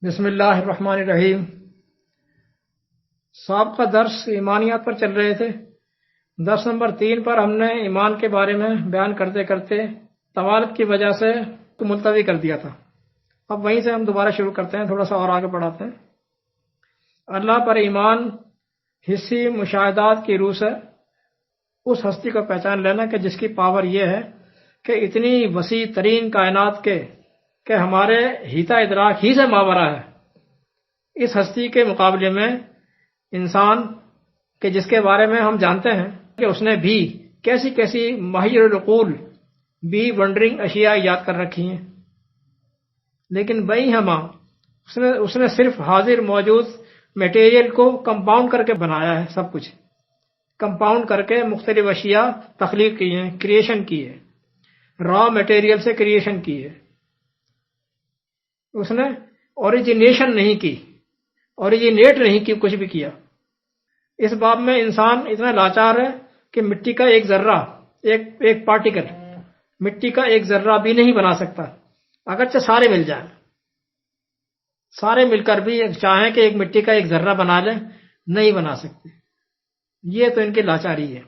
بسم اللہ الرحمن الرحیم۔ سابقہ درس ایمانیات پر چل رہے تھے۔ درس نمبر 3 پر ہم نے ایمان کے بارے میں بیان کرتے کرتے طوالت کی وجہ سے ملتوی کر دیا تھا۔ اب وہیں سے ہم دوبارہ شروع کرتے ہیں، تھوڑا سا اور آگے بڑھاتے ہیں۔ اللہ پر ایمان حسی مشاہدات کی روح سے اس ہستی کو پہچان لینا کہ جس کی پاور یہ ہے کہ اتنی وسیع ترین کائنات کے کہ ہمارے ہیتا ادراک ہی سے ماورا ہے، اس ہستی کے مقابلے میں انسان کہ جس کے بارے میں ہم جانتے ہیں کہ اس نے بھی کیسی کیسی محیر العقول بھی ونڈرنگ اشیاء یاد کر رکھی ہیں، لیکن بئی ہما اس نے صرف حاضر موجود میٹیریل کو کمپاؤنڈ کر کے بنایا ہے، سب کچھ کمپاؤنڈ کر کے مختلف اشیاء تخلیق کی ہیں، کریشن کی ہے، را میٹیریل سے کریشن کی ہے۔ اس نے اوریجنیشن نہیں کی، اوریجنیٹ نہیں کی، کچھ بھی کیا۔ اس باب میں انسان اتنا لاچار ہے کہ مٹی کا ایک ذرہ، ایک پارٹیکل مٹی کا ایک ذرہ بھی نہیں بنا سکتا، اگرچہ سارے مل جائیں، سارے مل کر بھی چاہیں کہ ایک مٹی کا ایک ذرہ بنا لیں، نہیں بنا سکتے۔ یہ تو ان کی لاچاری ہے،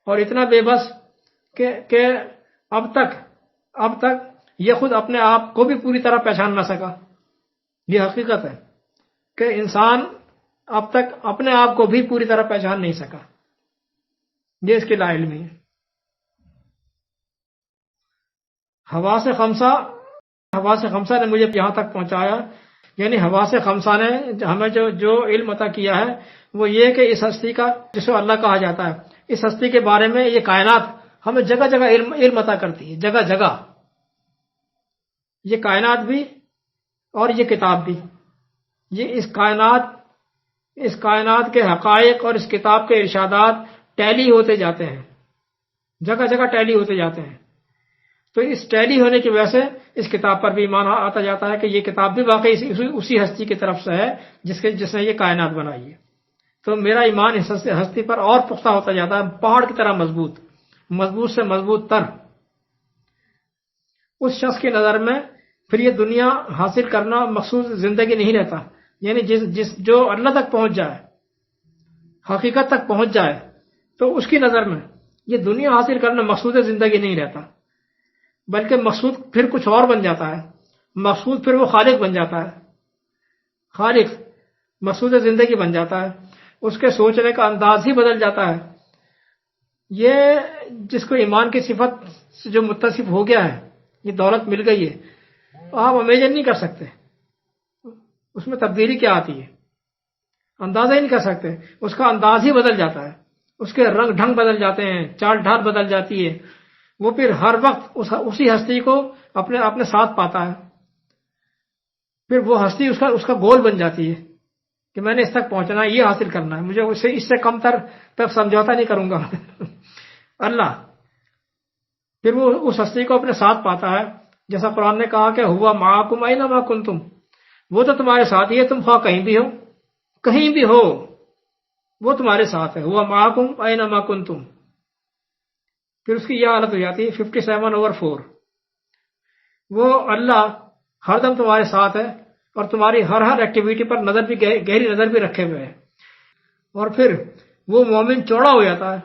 اور اتنا بے بس کہ اب تک یہ خود اپنے آپ کو بھی پوری طرح پہچان نہ سکا۔ یہ حقیقت ہے کہ انسان اب تک اپنے آپ کو بھی پوری طرح پہچان نہیں سکا، یہ اس کی لا علمی ہے۔ حواس خمسہ نے مجھے یہاں تک پہنچایا، یعنی حواس خمسہ نے ہمیں جو علم عطا کیا ہے وہ یہ کہ اس ہستی کا جسے اللہ کہا جاتا ہے، اس ہستی کے بارے میں یہ کائنات ہمیں جگہ جگہ علم عطا کرتی ہے، جگہ جگہ، یہ کائنات بھی اور یہ کتاب بھی، یہ اس کائنات کے حقائق اور اس کتاب کے ارشادات ٹیلی ہوتے جاتے ہیں، جگہ جگہ ٹیلی ہوتے جاتے ہیں۔ تو اس ٹیلی ہونے کی وجہ سے اس کتاب پر بھی ایمان آتا جاتا ہے کہ یہ کتاب بھی واقعی اسی ہستی کی طرف سے ہے جس نے یہ کائنات بنائی ہے۔ تو میرا ایمان اس ہستی پر اور پختہ ہوتا جاتا ہے، پہاڑ کی طرح مضبوط سے مضبوط تر۔ اس شخص کی نظر میں پھر یہ دنیا حاصل کرنا مقصود زندگی نہیں رہتا، یعنی جو اللہ تک پہنچ جائے، حقیقت تک پہنچ جائے، تو اس کی نظر میں یہ دنیا حاصل کرنا مقصود زندگی نہیں رہتا، بلکہ مقصود پھر کچھ اور بن جاتا ہے، مقصود پھر وہ خالق بن جاتا ہے، خالق مقصود زندگی بن جاتا ہے، اس کے سوچنے کا انداز ہی بدل جاتا ہے۔ یہ جس کو ایمان کی صفت سے جو متصف ہو گیا ہے، یہ دولت مل گئی ہے، آپ امیجن نہیں کر سکتے اس میں تبدیلی کیا آتی ہے، اندازہ ہی نہیں کر سکتے، اس کا انداز ہی بدل جاتا ہے، اس کے رنگ ڈھنگ بدل جاتے ہیں، چال ڈھال بدل جاتی ہے، وہ پھر ہر وقت اسی ہستی کو اپنے ساتھ پاتا ہے، پھر وہ ہستی اس کا گول بن جاتی ہے کہ میں نے اس تک پہنچنا ہے، یہ حاصل کرنا ہے، مجھے اس سے کم تر سمجھوتا نہیں کروں گا اللہ پھر وہ اس ہستی کو اپنے ساتھ پاتا ہے، جیسا قرآن نے کہا کہ ہوا معکم اینما کنتم، وہ تو تمہارے ساتھ ہی ہے، تم خواہ کہیں بھی ہو وہ تمہارے ساتھ ہے، ہوا معکم اینما کنتم۔ پھر اس کی یہ حالت ہو جاتی ہے 57/4، وہ اللہ ہر دم تمہارے ساتھ ہے اور تمہاری ہر ایکٹیویٹی پر گہری نظر بھی رکھے ہوئے ہے، اور پھر وہ مومن چوڑا ہو جاتا ہے۔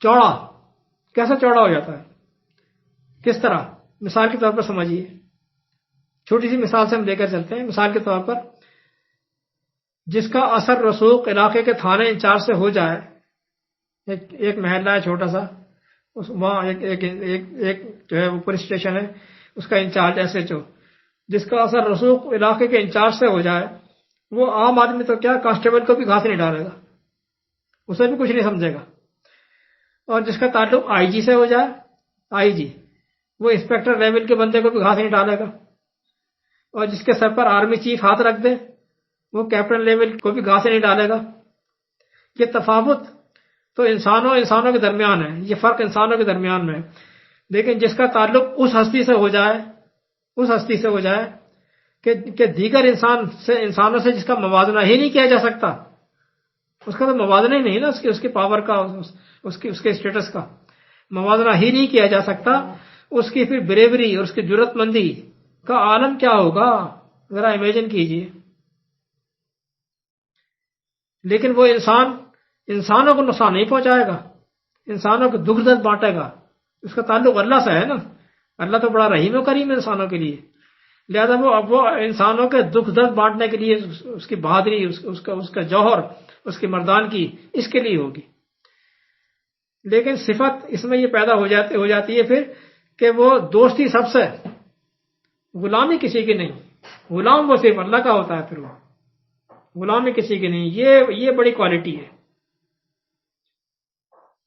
چوڑا کیسا چوڑا ہو جاتا ہے، کس طرح؟ مثال کے طور پر سمجھیے، چھوٹی سی مثال سے ہم لے کر چلتے ہیں۔ مثال کے طور پر جس کا اثر رسوخ علاقے کے تھانے انچارج سے ہو جائے، ایک محلہ ہے چھوٹا سا، وہاں ایک جو ہے وہ پولیس اسٹیشن ہے، اس کا انچارج SHO، جس کا اثر رسوخ علاقے کے انچارج سے ہو جائے، وہ عام آدمی تو کیا کانسٹیبل کو بھی گھاس نہیں ڈالے گا، اسے بھی کچھ نہیں سمجھے گا۔ اور جس کا تعلق IG سے ہو جائے، IG وہ انسپیکٹر لیول کے بندے کو بھی گھاس نہیں ڈالے گا، اور جس کے سر پر آرمی چیف ہاتھ رکھ دے وہ کیپٹن لیول کو بھی گھاس نہیں ڈالے گا۔ یہ تفاوت تو انسانوں کے درمیان ہے، یہ فرق انسانوں کے درمیان میں ہے، لیکن جس کا تعلق اس ہستی سے ہو جائے کہ دیگر انسانوں سے جس کا موازنہ ہی نہیں کیا جا سکتا، اس کا تو موازنہ ہی نہیں نا، اس کی پاور کا، اس کے اسٹیٹس کا موازنہ ہی نہیں کیا جا سکتا، اس کی پھر بریوری اور اس کی جرات مندی کا عالم کیا ہوگا، ذرا امیجن کیجئے. لیکن وہ انسانوں کو نقصان نہیں پہنچائے گا، انسانوں کو دکھ درد بانٹے گا. اس کا تعلق اللہ سے ہے نا. اللہ تو بڑا رحیم و کریم ہے انسانوں کے لیے، لہذا وہ انسانوں کے دکھ درد بانٹنے کے لیے اس کی بہادری، اس کا جوہر، اس کی مردانگی اس کے لیے ہوگی. لیکن صفت اس میں یہ پیدا ہو جاتی ہے پھر کہ وہ دوستی سب سے، غلامی کسی کی نہیں. غلام وہ صرف اللہ کا ہوتا ہے، پھر وہ غلامی کسی کی نہیں. یہ بڑی کوالٹی ہے.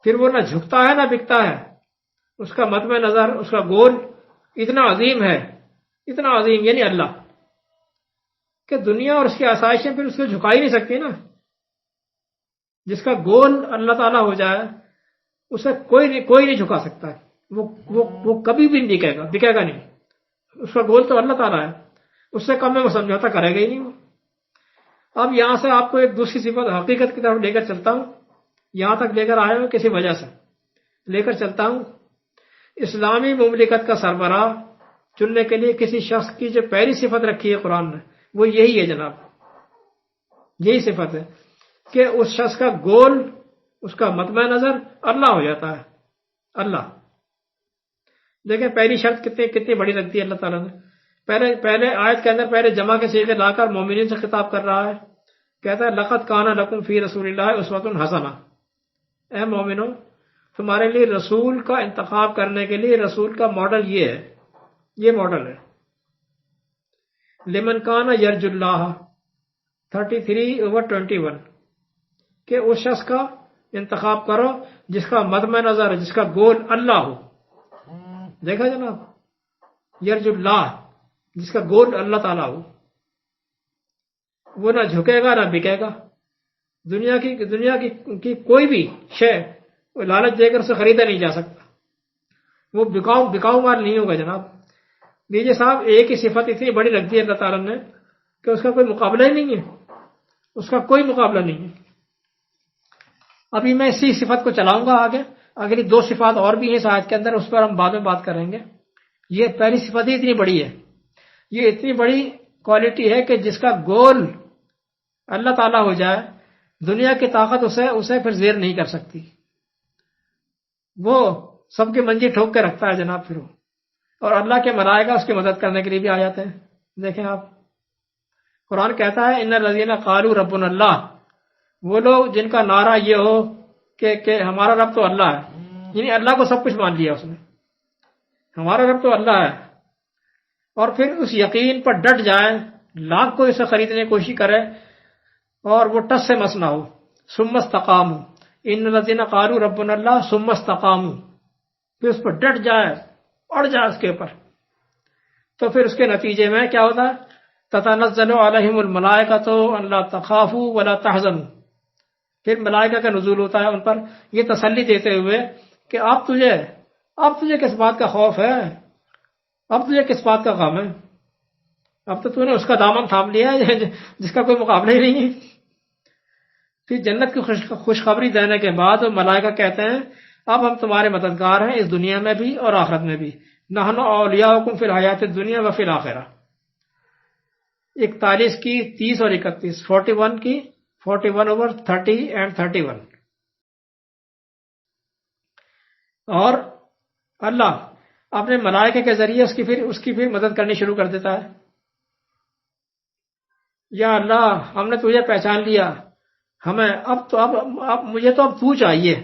پھر وہ نہ جھکتا ہے نہ بکتا ہے. اس کا مطمع نظر، اس کا گول اتنا عظیم ہے، اتنا عظیم یعنی اللہ، کہ دنیا اور اس کی آسائشیں پھر اس کو جھکا ہی نہیں سکتی نا. جس کا گول اللہ تعالیٰ ہو جائے اسے کوئی نہیں جھکا سکتا ہے. وہ کبھی بھی نہیں بکے گا نہیں. اس کا گول تو اللہ تعالیٰ ہے، اس سے کم میں وہ سمجھوتا کرے گا ہی نہیں وہ. اب یہاں سے آپ کو ایک دوسری صفت حقیقت کی طرف لے کر چلتا ہوں. یہاں تک لے کر آیا ہوں کسی وجہ سے لے کر چلتا ہوں. اسلامی مملکت کا سربراہ چننے کے لیے کسی شخص کی جو پہلی صفت رکھی ہے قرآن نے وہ یہی ہے جناب. یہی صفت ہے کہ اس شخص کا گول، اس کا مطمع نظر اللہ ہو جاتا ہے. اللہ. دیکھیں پہلی شرط کتنی بڑی لگتی ہے اللہ تعالیٰ نے. پہلے آیت کے اندر پہلے جمع کے صیغے لا کر مومنین سے خطاب کر رہا ہے. کہتا ہے لقد کان لکم فی رسول اللہ اسوۃ حسنہ. اے مومنو، تمہارے لیے رسول کا انتخاب کرنے کے لیے رسول کا ماڈل یہ ہے، یہ ماڈل ہے. لمن کان یرجو اللہ 33/21 کہ اس شخص کا انتخاب کرو جس کا مطمع نظر ہے، جس کا گول اللہ ہو. دیکھا جناب، یرجو اللہ، جس کا گول اللہ تعالیٰ ہو. وہ نہ جھکے گا نہ بکے گا. دنیا کی کوئی بھی شے لالچ دے کر اسے خریدا نہیں جا سکتا. وہ بکاؤ مال نہیں ہوگا جناب. لیجیے صاحب، ایک ہی صفت اتنی بڑی لگتی ہے اللہ تعالیٰ نے کہ اس کا کوئی مقابلہ ہی نہیں ہے. اس کا کوئی مقابلہ نہیں ہے. ابھی میں اسی صفت کو چلاؤں گا آگے. اگلی دو صفات اور بھی ہیں اس آیت کے اندر، اس پر ہم بعد میں بات کریں گے. یہ پہلی صفت ہی اتنی بڑی ہے. یہ اتنی بڑی کوالٹی ہے کہ جس کا گول اللہ تعالیٰ ہو جائے، دنیا کی طاقت اسے پھر زیر نہیں کر سکتی. وہ سب کی منجی ٹھوک کے رکھتا ہے جناب. پھر وہ اور اللہ کے ملائکہ اس کی مدد کرنے کے لیے بھی آ جاتے ہیں. دیکھیں آپ، قرآن کہتا ہے ان الذین قالوا ربنا اللہ. وہ لوگ جن کا نعرہ یہ ہو کہ ہمارا رب تو اللہ ہے، یعنی اللہ کو سب کچھ مان لیا اس نے، ہمارا رب تو اللہ ہے. اور پھر اس یقین پر ڈٹ جائے، لاکھ کو اسے خریدنے کی کوشش کرے اور وہ ٹس سے مس نہ ہو. ثم استقاموا ان الذین قالوا ربنا اللہ ثم استقاموا. پھر اس پر ڈٹ جائے، اڑ جائے اس کے اوپر، تو پھر اس کے نتیجے میں کیا ہوتا ہے؟ تتنزل علیہم الملائکۃ الا تخافوا ولا تحزنوا. پھر ملائکہ کا نزول ہوتا ہے ان پر یہ تسلی دیتے ہوئے کہ اب تجھے کس بات کا خوف ہے، اب تجھے کس بات کا غم ہے. اب تو نے اس کا دامن تھام لیا ہے جس کا کوئی مقابلہ ہی نہیں ہے. پھر جنت کی خوشخبری دینے کے بعد ملائکہ کہتے ہیں اب ہم تمہارے مددگار ہیں اس دنیا میں بھی اور آخرت میں بھی. نحن اولیاؤکم فی الحیات الدنیا وفی الآخرہ. 41 کی 30 اور 31، 41 کی 41/30 and 31. اور اللہ اپنے ملائکہ کے ذریعے اس کی پھر مدد کرنی شروع کر دیتا ہے. یا اللہ، ہم نے تجھے پہچان لیا، مجھے تو اب تو چاہیے،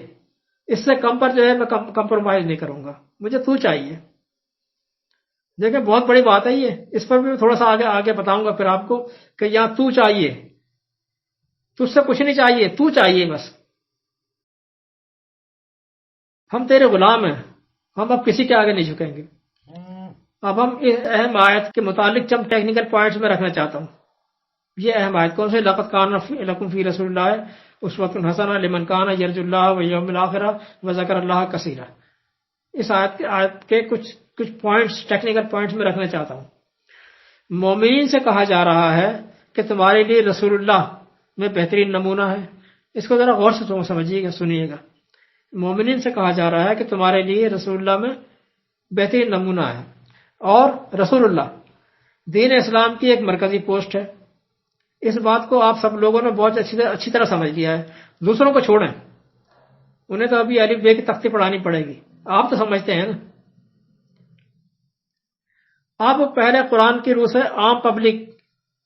اس سے کم پر جو ہے میں کمپرومائز نہیں کروں گا، مجھے تو چاہیے. دیکھیں بہت بڑی بات ہے یہ. اس پر بھی تھوڑا سا آگے بتاؤں گا پھر آپ کو کہ یہاں تو چاہیے، تجھ سے کچھ نہیں چاہیے، تو چاہیے بس. ہم تیرے غلام ہیں، ہم اب کسی کے آگے نہیں جھکیں گے. اب ہم اس اہم آیت کے متعلق چند ٹیکنیکل پوائنٹس میں رکھنا چاہتا ہوں. یہ اہم آیت کون سے؟ لقد کان لکم فی رسول اللہ اسوۃ حسنہ لمن کان یرجو اللہ والیوم الآخر وذکر اللہ کثیرا. اس آیت کے کچھ پوائنٹس، ٹیکنیکل پوائنٹس میں رکھنا چاہتا ہوں. مومنین سے کہا جا رہا ہے کہ تمہارے لیے رسول اللہ میں بہترین نمونہ ہے. اس کو ذرا غور سے سمجھیے گا، سنیے گا. مومنین سے کہا جا رہا ہے کہ تمہارے لیے رسول اللہ میں بہترین نمونہ ہے. اور رسول اللہ دین اسلام کی ایک مرکزی پوسٹ ہے. اس بات کو آپ سب لوگوں نے بہت اچھی طرح سمجھ لیا ہے. دوسروں کو چھوڑیں، انہیں تو ابھی الف بے کی تختی پڑھانی پڑے گی. آپ تو سمجھتے ہیں نا. آپ پہلے قرآن کی روح سے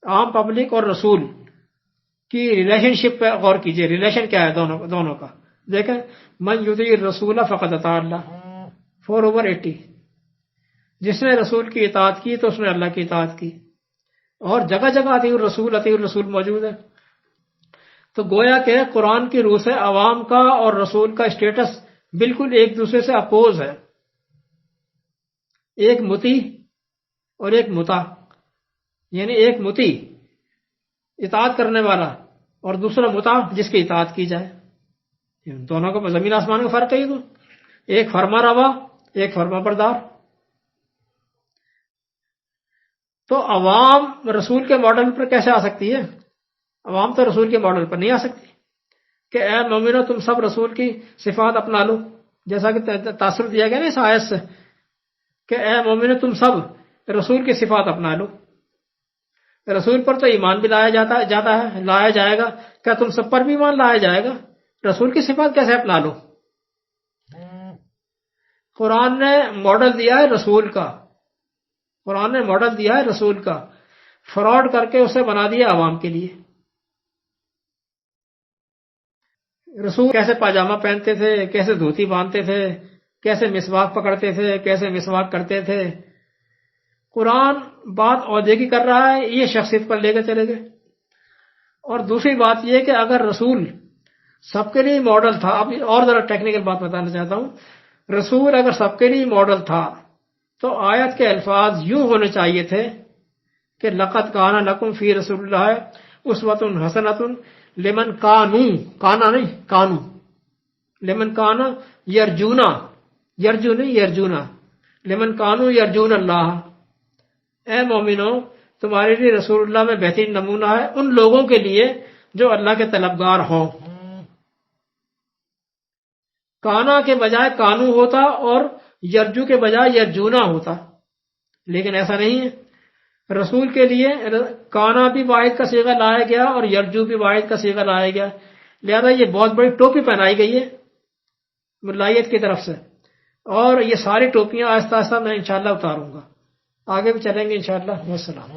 عام پبلک اور رسول کی ریلیشن شپ پہ غور کیجئے. ریلیشن کیا ہے دونوں کا؟ دیکھیں، من یطیع الرسول فقد اطاع اللہ 4/80. جس نے رسول کی اطاعت کی تو اس نے اللہ کی اطاعت کی. اور جگہ جگہ اطیع الرسول موجود ہے. تو گویا کہ قرآن کی روح سے عوام کا اور رسول کا اسٹیٹس بالکل ایک دوسرے سے اپوز ہے. ایک مطیع اور ایک مطاع، یعنی ایک مطیع اطاعت کرنے والا اور دوسرا مطاع جس کی اطاعت کی جائے. دونوں کا زمین آسمان کا فرق ہے. یہ تو ایک فرما روا، ایک فرما بردار. تو عوام رسول کے ماڈل پر کیسے آ سکتی ہے؟ عوام تو رسول کے ماڈل پر نہیں آ سکتی کہ اے مومنو تم سب رسول کی صفات اپنا لو، جیسا کہ تاثر دیا گیا نا اس آیت سے کہ اے مومنو تم سب رسول کی صفات اپنا لو. رسول پر تو ایمان بھی لایا جائے گا. کیا تم سب پر بھی ایمان لایا جائے گا؟ رسول کی صفات کیسے اپنا لو؟ قرآن نے ماڈل دیا ہے رسول کا. قرآن نے ماڈل دیا ہے رسول کا، فراڈ کر کے اسے بنا دیا عوام کے لیے. رسول کیسے پاجامہ پہنتے تھے، کیسے دھوتی باندھتے تھے، کیسے مسواک پکڑتے تھے، کیسے مسواک کرتے تھے. قرآن بات عہدے کی کر رہا ہے، یہ شخصیت پر لے کے چلے گئے. اور دوسری بات یہ کہ اگر رسول سب کے لیے ماڈل تھا، اب اور ذرا ٹیکنیکل بات بتانا چاہتا ہوں، رسول اگر سب کے لیے ماڈل تھا تو آیت کے الفاظ یوں ہونے چاہیے تھے کہ لقد کان لکم فی رسول اللہ اسوۃ حسنۃ لمن کانوا لمن کان یرجونا لمن کانوا یرجون اللہ. اے مومنو تمہارے لیے رسول اللہ میں بہترین نمونہ ہے ان لوگوں کے لیے جو اللہ کے طلبگار ہوں. کانا کے بجائے کانو ہوتا اور یرجو کے بجائے یرجونا ہوتا، لیکن ایسا نہیں ہے. رسول کے لیے کانا بھی واحد کا صیغہ لایا گیا اور یرجو بھی واحد کا صیغہ لایا گیا. لہذا یہ بہت بڑی ٹوپی پہنائی گئی ہے ملائیت کی طرف سے. اور یہ ساری ٹوپیاں آہستہ آہستہ میں انشاءاللہ اتاروں گا. آگے بھی چلیں گے انشاءاللہ. والسلام.